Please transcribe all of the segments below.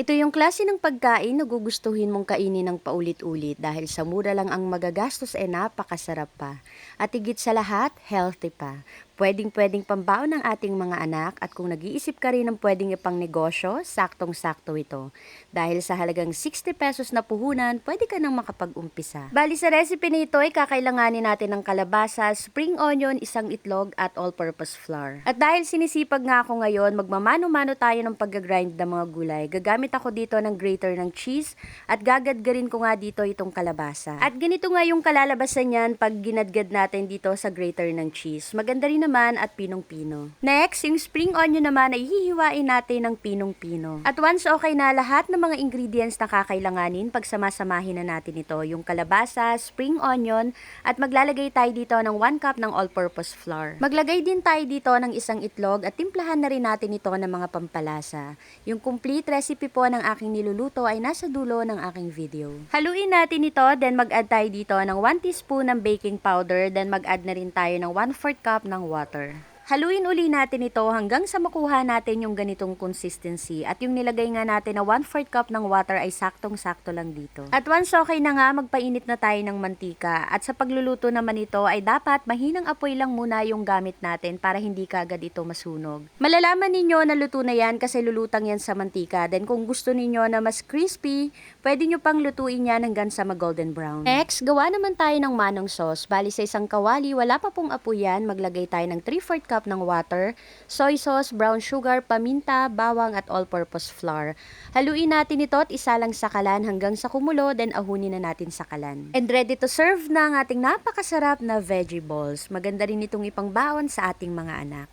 Ito yung klase ng pagkain na gugustuhin mong kainin ng paulit-ulit dahil sa mura lang ang magagastos napakasarap pa. At higit sa lahat, healthy pa. Pwedeng-pwedeng pambaon ng ating mga anak at kung nag-iisip ka rin ng pwedeng ipang negosyo, saktong-sakto ito. Dahil sa halagang 60 pesos na puhunan, pwede ka nang makapag-umpisa. Bali sa recipe nito ay kakailanganin natin ng kalabasa, spring onion, isang itlog at all-purpose flour. At dahil sinisipag nga ako ngayon, magmamano-mano tayo ng pag-grind ng mga gulay. Gagamit ako dito ng grater ng cheese at gagadgarin ko nga dito itong kalabasa. At ganito nga yung kalalabasan niyan pag ginadgad natin dito sa grater ng cheese. Maganda rin naman at pinong-pino. Next, yung spring onion naman ay hihiwain natin ng pinong-pino. At once okay na lahat ng mga ingredients na kakailanganin, pagsamasamahin na natin ito, yung kalabasa, spring onion, at maglalagay tayo dito ng 1 cup ng all-purpose flour. Maglagay din tayo dito ng isang itlog at timplahan na rin natin ito ng mga pampalasa. Yung complete recipe po ng aking niluluto ay nasa dulo ng aking video. Haluin natin ito, then mag-add tayo dito ng 1 teaspoon ng baking powder, then mag-add na rin tayo ng 1/4 cup ng water. Haluin uli natin ito hanggang sa makuha natin yung ganitong consistency at yung nilagay nga natin na 1/4 cup ng water ay saktong-sakto lang dito. At once okay na nga, magpainit na tayo ng mantika at sa pagluluto naman ito ay dapat mahinang apoy lang muna yung gamit natin para hindi kagad ito masunog. Malalaman ninyo na luto na yan kasi lulutang yan sa mantika, then kung gusto ninyo na mas crispy, pwede nyo pang lutuin yan hanggang sa mag-golden brown. Next, gawa naman tayo ng manong sauce. Bali sa isang kawali, wala pa pong apoy yan, maglagay tayo ng 3/4 cup ng water, soy sauce, brown sugar, paminta, bawang at all-purpose flour. Haluin natin ito at isa lang sakalan hanggang sa kumulo, then ahunin na natin sakalan. And ready to serve na ang ating napakasarap na veggie balls. Maganda rin itong ipangbaon sa ating mga anak.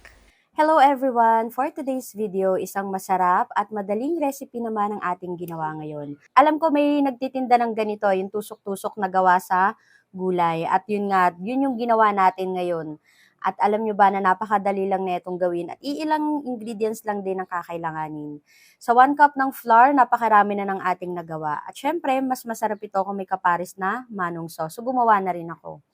Hello everyone! For today's video, isang masarap at madaling recipe naman ang ating ginawa ngayon. Alam ko may nagtitinda ng ganito, yung tusok-tusok na gawa sa gulay. At yun nga, yun yung ginawa natin ngayon. At alam nyo ba na napakadali lang na itong gawin at iilang ingredients lang din ang kakailanganin. Sa 1 cup ng flour, napakarami na ng ating nagawa. At syempre, mas masarap ito kung may kapares na manong sauce. So gumawa na rin ako.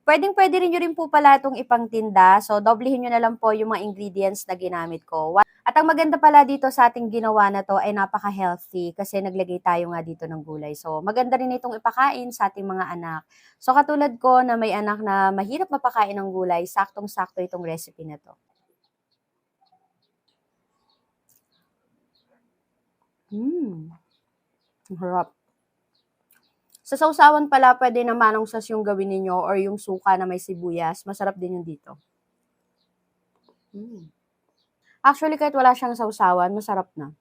Pwede rin nyo rin po pala itong ipangtinda. So, doblehin nyo na lang po yung mga ingredients na ginamit ko. At ang maganda pala dito sa ating ginawa na to ay napaka-healthy kasi naglagay tayo nga dito ng gulay. So, maganda rin itong ipakain sa ating mga anak. So, katulad ko na may anak na mahirap mapakain ng gulay, saktong-sakto itong recipe na to. Ang harap. Sa sausawan pala, pwede na manong sauce yung gawin ninyo or yung suka na may sibuyas. Masarap din yung dito. Actually, kahit wala siyang sausawan, masarap na.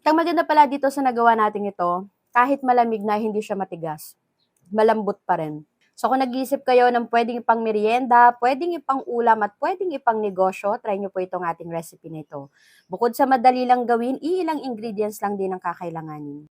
Ang maganda pala dito sa nagawa natin ito, kahit malamig na, hindi siya matigas. Malambot pa rin. So kung nag-iisip kayo ng pwedeng ipang merienda, pwedeng ipang ulam at pwedeng ipang negosyo, try nyo po itong ating recipe na ito. Bukod sa madali lang gawin, iilang ingredients lang din ang kakailanganin.